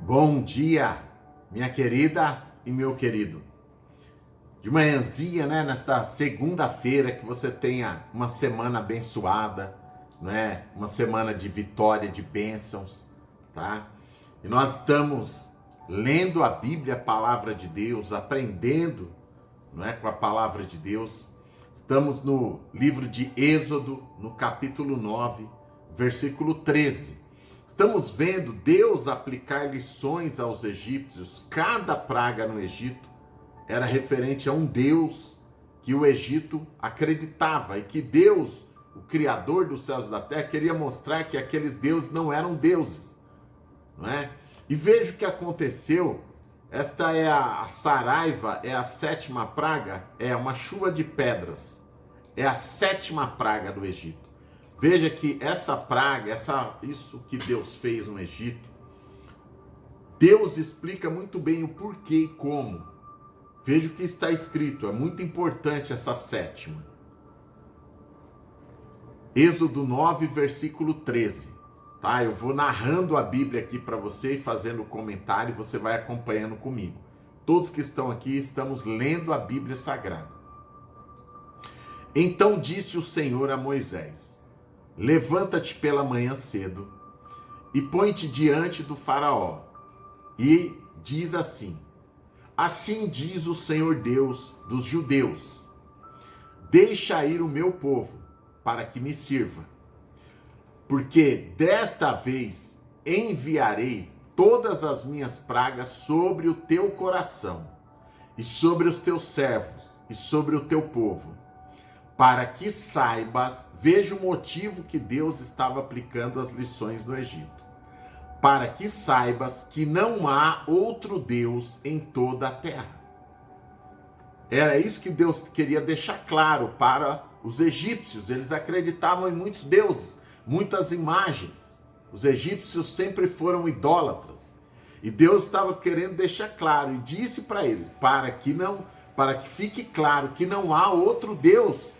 Bom dia, minha querida e meu querido. De manhãzinha, né, nesta segunda-feira, que você tenha uma semana abençoada, né? Uma semana de vitória, de bênçãos, tá? E nós estamos lendo a Bíblia, a palavra de Deus, aprendendo, não é, com a palavra de Deus. Estamos no livro de Êxodo, no capítulo 9, versículo 13. Estamos vendo Deus aplicar lições aos egípcios. Cada praga no Egito era referente a um Deus que o Egito acreditava, e que Deus, o Criador dos céus e da terra, queria mostrar que aqueles deuses não eram deuses, não é? E veja o que aconteceu. Esta é a saraiva, é a sétima praga, é uma chuva de pedras. É a sétima praga do Egito. Veja que essa praga, isso que Deus fez no Egito, Deus explica muito bem o porquê e como. Veja o que está escrito, é muito importante essa sétima. Êxodo 9, versículo 13. Tá? Eu vou narrando a Bíblia aqui para você e fazendo comentário, e você vai acompanhando comigo. Todos que estão aqui estamos lendo a Bíblia Sagrada. Então disse o Senhor a Moisés: levanta-te pela manhã cedo e põe-te diante do faraó e diz assim: assim diz o Senhor Deus dos judeus, deixa ir o meu povo para que me sirva, porque desta vez enviarei todas as minhas pragas sobre o teu coração e sobre os teus servos e sobre o teu povo, para que saibas. Veja o motivo que Deus estava aplicando as lições no Egito. Para que saibas que não há outro Deus em toda a terra. Era isso que Deus queria deixar claro para os egípcios. Eles acreditavam em muitos deuses, muitas imagens. Os egípcios sempre foram idólatras. E Deus estava querendo deixar claro e disse para eles, para que fique claro que não há outro Deus.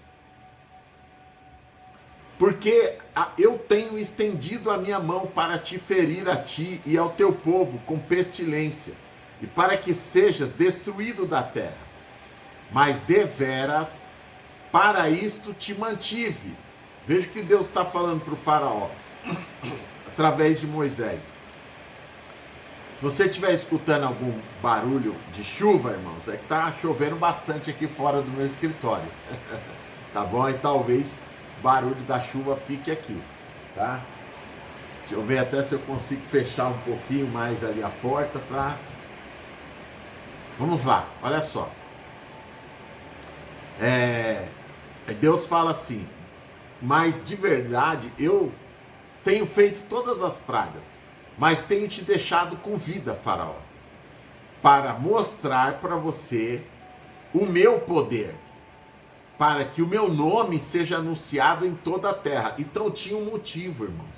Porque eu tenho estendido a minha mão para te ferir a ti e ao teu povo com pestilência, e para que sejas destruído da terra. Mas deveras, para isto te mantive. Veja o que Deus está falando para o faraó, através de Moisés. Se você estiver escutando algum barulho de chuva, irmãos, é que está chovendo bastante aqui fora do meu escritório. Tá bom? E talvez barulho da chuva fique aqui, tá? Deixa eu ver até se eu consigo fechar um pouquinho mais ali a porta para... Vamos lá, olha só. Deus fala assim: mas de verdade eu tenho feito todas as pragas, mas tenho te deixado com vida, faraó, para mostrar para você o meu poder, para que o meu nome seja anunciado em toda a terra. Então tinha um motivo, irmãos.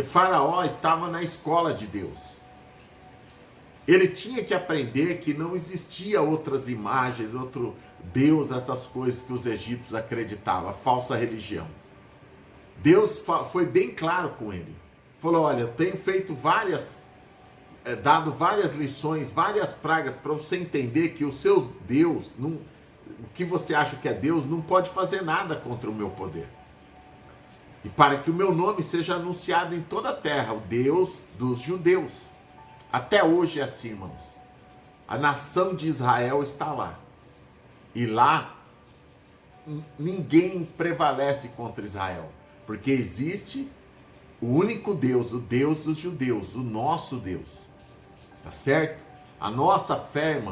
Faraó estava na escola de Deus. Ele tinha que aprender que não existia outras imagens, outro Deus, essas coisas que os egípcios acreditavam, a falsa religião. Deus foi bem claro com ele. Falou: olha, eu tenho feito dado várias lições, várias pragas, para você entender que os seus Deus, o que você acha que é Deus, não pode fazer nada contra o meu poder. E para que o meu nome seja anunciado em toda a terra, o Deus dos judeus. Até hoje é assim, irmãos. A nação de Israel está lá. E lá, ninguém prevalece contra Israel. Porque existe o único Deus, o Deus dos judeus, o nosso Deus. Tá certo? A nossa fé,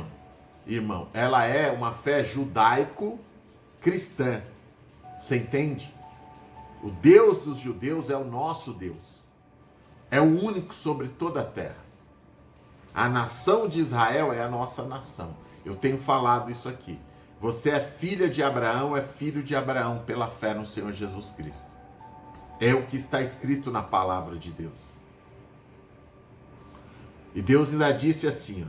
irmão, ela é uma fé judaico-cristã. Você entende? O Deus dos judeus é o nosso Deus. É o único sobre toda a terra. A nação de Israel é a nossa nação. Eu tenho falado isso aqui. Você é filha de Abraão, é filho de Abraão pela fé no Senhor Jesus Cristo. É o que está escrito na palavra de Deus. E Deus ainda disse assim,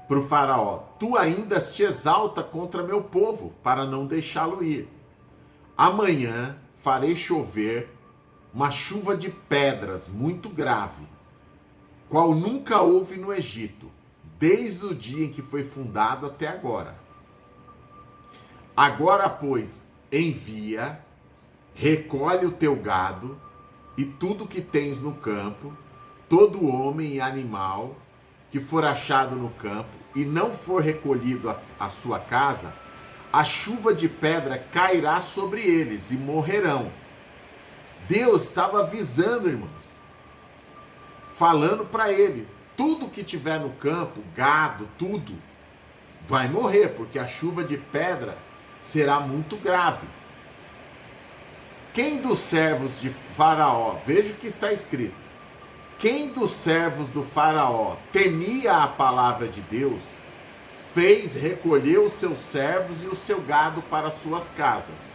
para o faraó: tu ainda te exalta contra meu povo, para não deixá-lo ir. Amanhã farei chover uma chuva de pedras muito grave, qual nunca houve no Egito, desde o dia em que foi fundado até agora. Agora, pois, envia, recolhe o teu gado e tudo que tens no campo, todo homem e animal que for achado no campo e não for recolhido à sua casa, a chuva de pedra cairá sobre eles e morrerão. Deus estava avisando, irmãos, falando para ele, tudo que tiver no campo, gado, tudo, vai morrer, porque a chuva de pedra será muito grave. Quem dos servos de Faraó, veja o que está escrito, quem dos servos do Faraó temia a palavra de Deus, fez recolher os seus servos e o seu gado para suas casas.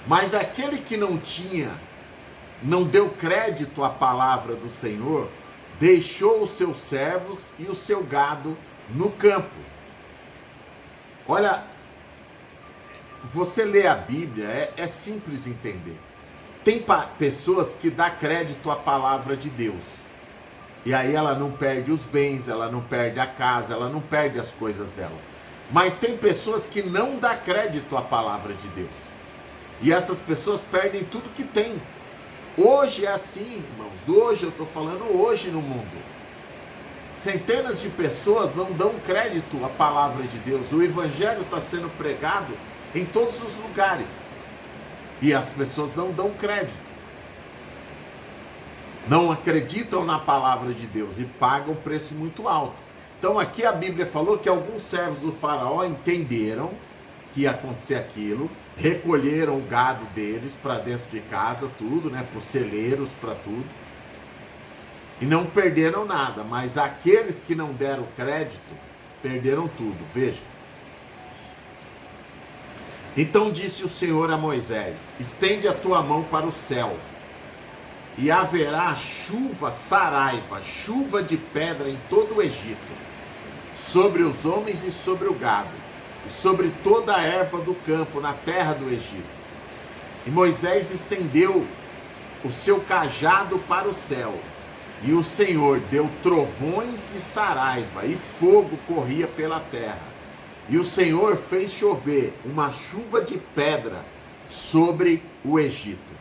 Mas aquele que não deu crédito à palavra do Senhor, deixou os seus servos e o seu gado no campo. Olha, você lê a Bíblia, é simples entender. Tem pessoas que dão crédito à palavra de Deus. E aí ela não perde os bens, ela não perde a casa, ela não perde as coisas dela. Mas tem pessoas que não dão crédito à palavra de Deus. E essas pessoas perdem tudo que tem. Hoje é assim, irmãos. Hoje, eu estou falando hoje no mundo. Centenas de pessoas não dão crédito à palavra de Deus. O evangelho está sendo pregado em todos os lugares. E as pessoas não dão crédito. Não acreditam na palavra de Deus e pagam preço muito alto. Então aqui a Bíblia falou que alguns servos do Faraó entenderam que ia acontecer aquilo, recolheram o gado deles para dentro de casa, tudo, né, para os celeiros, para tudo, e não perderam nada, mas aqueles que não deram crédito, perderam tudo. Veja. Então disse o Senhor a Moisés, estende a tua mão para o céu, e haverá chuva saraiva, chuva de pedra em todo o Egito, sobre os homens e sobre o gado, e sobre toda a erva do campo na terra do Egito. E Moisés estendeu o seu cajado para o céu, e o Senhor deu trovões e saraiva, e fogo corria pela terra. E o Senhor fez chover uma chuva de pedra sobre o Egito.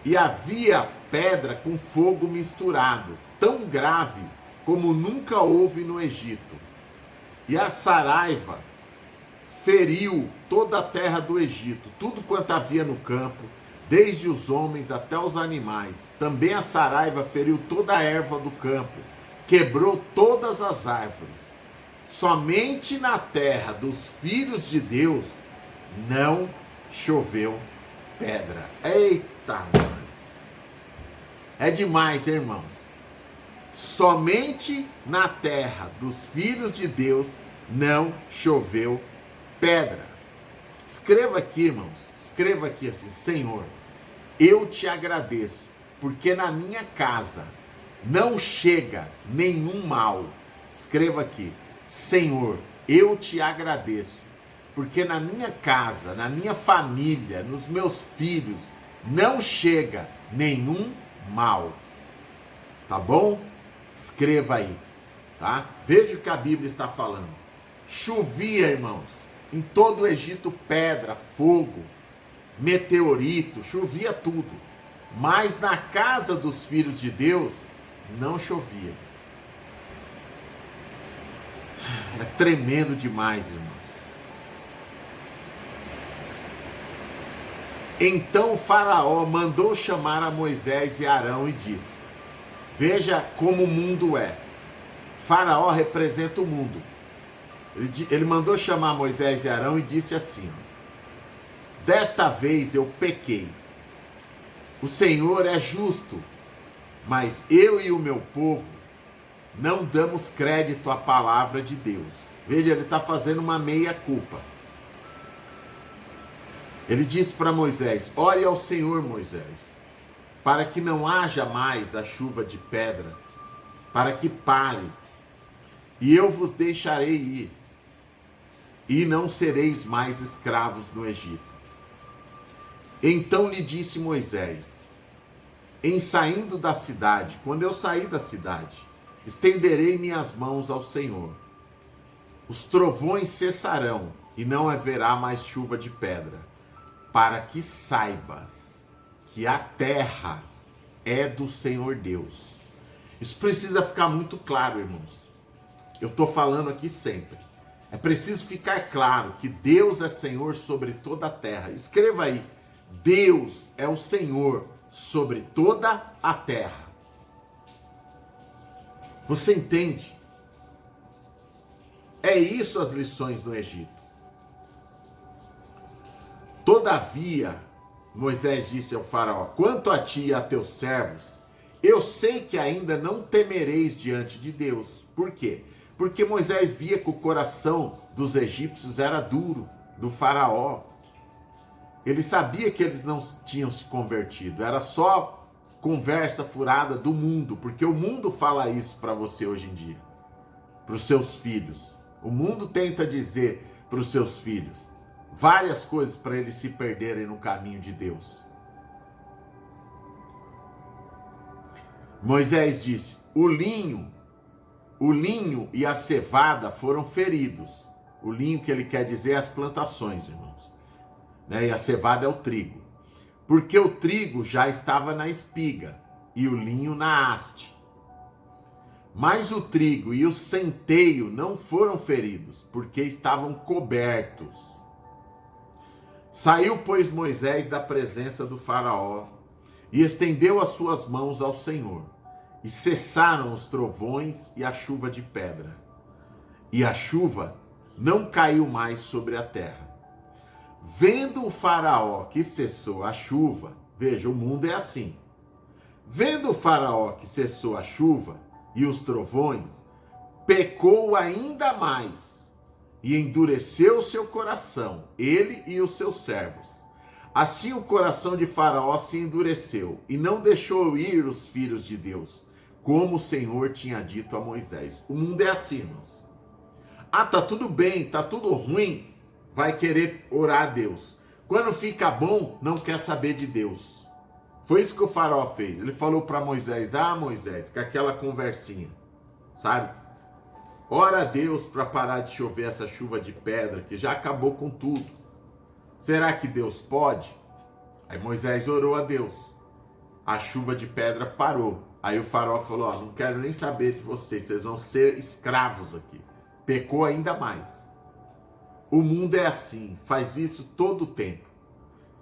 E havia pedra com fogo misturado, tão grave como nunca houve no Egito. E a saraiva feriu toda a terra do Egito, tudo quanto havia no campo, desde os homens até os animais. Também a saraiva feriu toda a erva do campo, quebrou todas as árvores. Somente na terra dos filhos de Deus não choveu pedra. Eita, nós! É demais, irmãos. Somente na terra dos filhos de Deus não choveu pedra. Escreva aqui, irmãos. Escreva aqui assim: Senhor, eu te agradeço, porque na minha casa não chega nenhum mal. Escreva aqui: Senhor, eu te agradeço, porque na minha casa, na minha família, nos meus filhos, não chega nenhum mal. Tá bom? Escreva aí, tá? Veja o que a Bíblia está falando. Chovia, irmãos, em todo o Egito pedra, fogo, meteorito, chovia tudo. Mas na casa dos filhos de Deus, não chovia. É tremendo demais, irmãos. Então o Faraó mandou chamar a Moisés e Arão e disse: veja como o mundo é. Faraó representa o mundo. Ele mandou chamar Moisés e Arão e disse assim: desta vez eu pequei. O Senhor é justo, mas eu e o meu povo não damos crédito à palavra de Deus. Veja, ele está fazendo uma meia-culpa. Ele disse para Moisés: ore ao Senhor, Moisés, para que não haja mais a chuva de pedra, para que pare, e eu vos deixarei ir, e não sereis mais escravos no Egito. Então lhe disse Moisés: em saindo da cidade, quando eu sair da cidade, estenderei minhas mãos ao Senhor. Os trovões cessarão e não haverá mais chuva de pedra, para que saibas que a terra é do Senhor Deus. Isso precisa ficar muito claro, irmãos. Eu estou falando aqui sempre. É preciso ficar claro que Deus é Senhor sobre toda a terra. Escreva aí, Deus é o Senhor sobre toda a terra. Você entende? É isso as lições no Egito. Todavia, Moisés disse ao faraó, quanto a ti e a teus servos, eu sei que ainda não temereis diante de Deus. Por quê? Porque Moisés via que o coração dos egípcios era duro, do faraó. Ele sabia que eles não tinham se convertido, era só conversa furada do mundo, porque o mundo fala isso para você hoje em dia, para os seus filhos. O mundo tenta dizer para os seus filhos várias coisas para eles se perderem no caminho de Deus. Moisés disse, o linho e a cevada foram feridos. O linho que ele quer dizer é as plantações, irmãos. E a cevada é o trigo. Porque o trigo já estava na espiga e o linho na haste. Mas o trigo e o centeio não foram feridos, porque estavam cobertos. Saiu, pois, Moisés da presença do faraó e estendeu as suas mãos ao Senhor. E cessaram os trovões e a chuva de pedra. E a chuva não caiu mais sobre a terra. Vendo o faraó que cessou a chuva, veja, o mundo é assim. Vendo o faraó que cessou a chuva e os trovões, pecou ainda mais e endureceu o seu coração, ele e os seus servos. Assim o coração de faraó se endureceu e não deixou ir os filhos de Deus, como o Senhor tinha dito a Moisés. O mundo é assim, irmãos. Ah, tá tudo bem, tá tudo ruim, vai querer orar a Deus. Quando fica bom, não quer saber de Deus. Foi isso que o faraó fez. Ele falou para Moisés, Moisés, com aquela conversinha, sabe? Ora a Deus para parar de chover essa chuva de pedra, que já acabou com tudo. Será que Deus pode? Aí Moisés orou a Deus. A chuva de pedra parou. Aí o faraó falou, não quero nem saber de vocês, vocês vão ser escravos aqui. Pecou ainda mais. O mundo é assim, faz isso todo o tempo.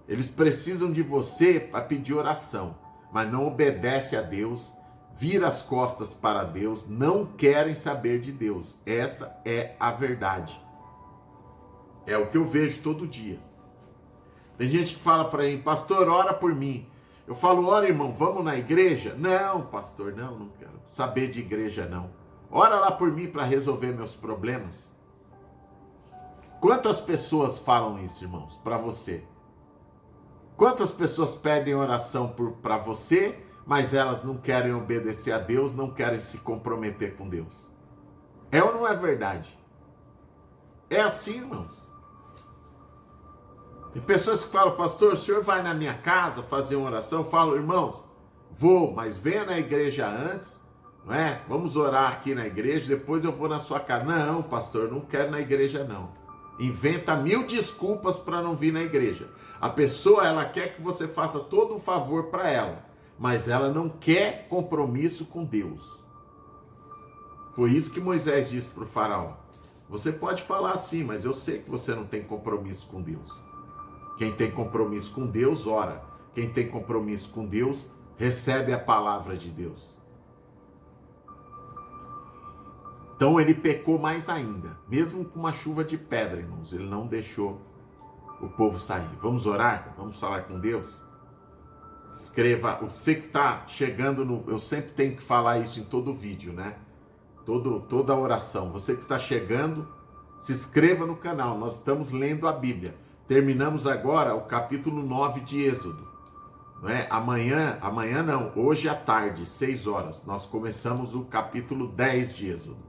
Eles precisam de você para pedir oração, mas não obedece a Deus, vira as costas para Deus, não querem saber de Deus. Essa é a verdade. É o que eu vejo todo dia. Tem gente que fala para mim, pastor, ora por mim. Eu falo, ora irmão, vamos na igreja? Não, pastor, não quero saber de igreja não. Ora lá por mim para resolver meus problemas. Quantas pessoas falam isso, irmãos, para você? Quantas pessoas pedem oração para você, mas elas não querem obedecer a Deus, não querem se comprometer com Deus? É ou não é verdade? É assim, irmãos. Tem pessoas que falam, pastor, o senhor vai na minha casa fazer uma oração? Eu falo, irmãos, vou, mas venha na igreja antes, não é? Vamos orar aqui na igreja, depois eu vou na sua casa. Não, pastor, não quero na igreja não. Inventa 1000 desculpas para não vir na igreja. A pessoa, ela quer que você faça todo o favor para ela, mas ela não quer compromisso com Deus. Foi isso que Moisés disse para o faraó. Você pode falar assim, mas eu sei que você não tem compromisso com Deus. Quem tem compromisso com Deus, ora. Quem tem compromisso com Deus, recebe a palavra de Deus. Então ele pecou mais ainda. Mesmo com uma chuva de pedra, irmãos. Ele não deixou o povo sair. Vamos orar? Vamos falar com Deus? Escreva. Você que está chegando no... Eu sempre tenho que falar isso em todo vídeo, né? Toda oração. Você que está chegando, se inscreva no canal. Nós estamos lendo a Bíblia. Terminamos agora o capítulo 9 de Êxodo. Não é? Amanhã não, hoje à tarde, 6 horas, nós começamos o capítulo 10 de Êxodo.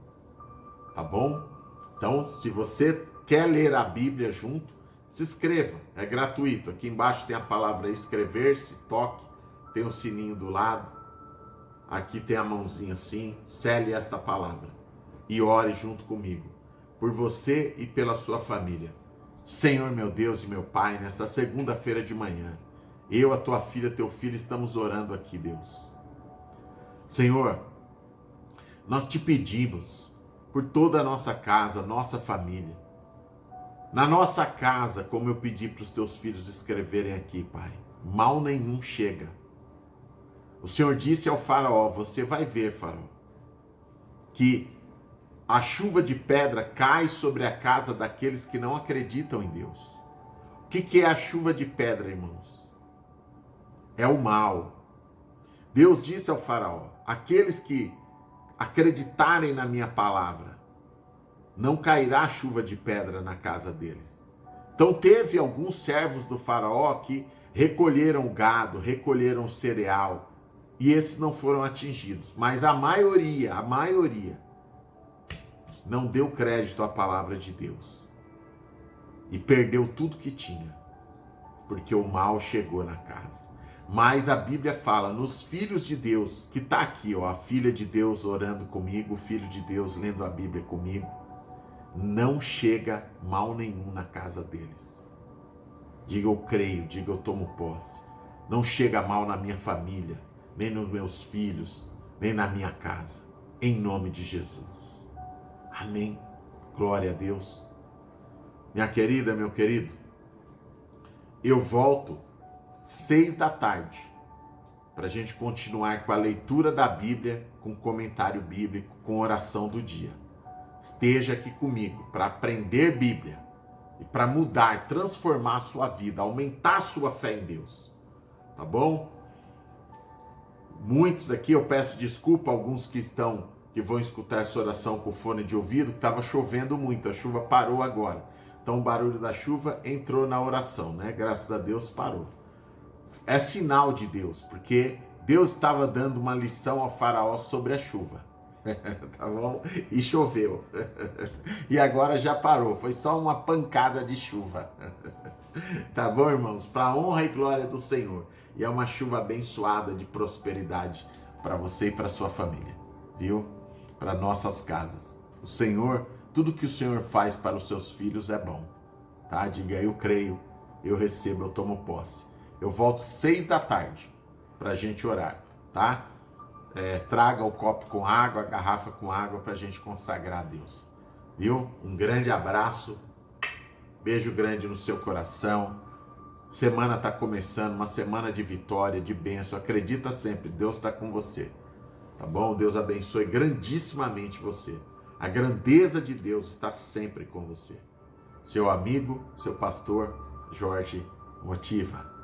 Tá bom? Então, se você quer ler a Bíblia junto, se inscreva, é gratuito. Aqui embaixo tem a palavra inscrever-se, toque, tem o sininho do lado, aqui tem a mãozinha assim, sele esta palavra e ore junto comigo, por você e pela sua família. Senhor, meu Deus e meu Pai, nessa segunda-feira de manhã, eu, a tua filha, teu filho, estamos orando aqui, Deus. Senhor, nós te pedimos por toda a nossa casa, nossa família. Na nossa casa, como eu pedi para os teus filhos escreverem aqui, Pai, mal nenhum chega. O Senhor disse ao faraó, você vai ver, faraó, que a chuva de pedra cai sobre a casa daqueles que não acreditam em Deus. O que é a chuva de pedra, irmãos? É o mal. Deus disse ao faraó, aqueles que acreditarem na minha palavra, não cairá chuva de pedra na casa deles. Então teve alguns servos do faraó que recolheram o gado, recolheram o cereal, e esses não foram atingidos. Mas a maioria não deu crédito à palavra de Deus. E perdeu tudo que tinha, porque o mal chegou na casa. Mas a Bíblia fala nos filhos de Deus, que está aqui, ó, a filha de Deus orando comigo, o filho de Deus lendo a Bíblia comigo, não chega mal nenhum na casa deles. Diga eu creio, diga eu tomo posse. Não chega mal na minha família, nem nos meus filhos, nem na minha casa. Em nome de Jesus. Amém. Glória a Deus. Minha querida, meu querido, eu volto 6 da tarde para a gente continuar com a leitura da Bíblia, com comentário bíblico, com oração do dia. Esteja aqui comigo para aprender Bíblia e para mudar, transformar a sua vida, aumentar a sua fé em Deus. Tá bom? Muitos aqui, eu peço desculpa a alguns que vão escutar essa oração com fone de ouvido, que estava chovendo muito, a chuva parou agora. Então o barulho da chuva entrou na oração, né? Graças a Deus parou. É sinal de Deus, porque Deus estava dando uma lição ao faraó sobre a chuva. Tá bom? E choveu. E agora já parou, foi só uma pancada de chuva. Tá bom, irmãos? Para a honra e glória do Senhor. E é uma chuva abençoada de prosperidade para você e para sua família, viu? Para nossas casas. O Senhor, tudo que o Senhor faz para os seus filhos é bom, tá? Diga, eu creio, eu recebo, eu tomo posse. Eu volto 6 da tarde para a gente orar, tá? Traga o copo com água, a garrafa com água para a gente consagrar a Deus, viu? Um grande abraço, beijo grande no seu coração. Semana está começando, uma semana de vitória, de bênção. Acredita sempre, Deus está com você, tá bom? Deus abençoe grandissimamente você. A grandeza de Deus está sempre com você. Seu amigo, seu pastor, Jorge Motiva.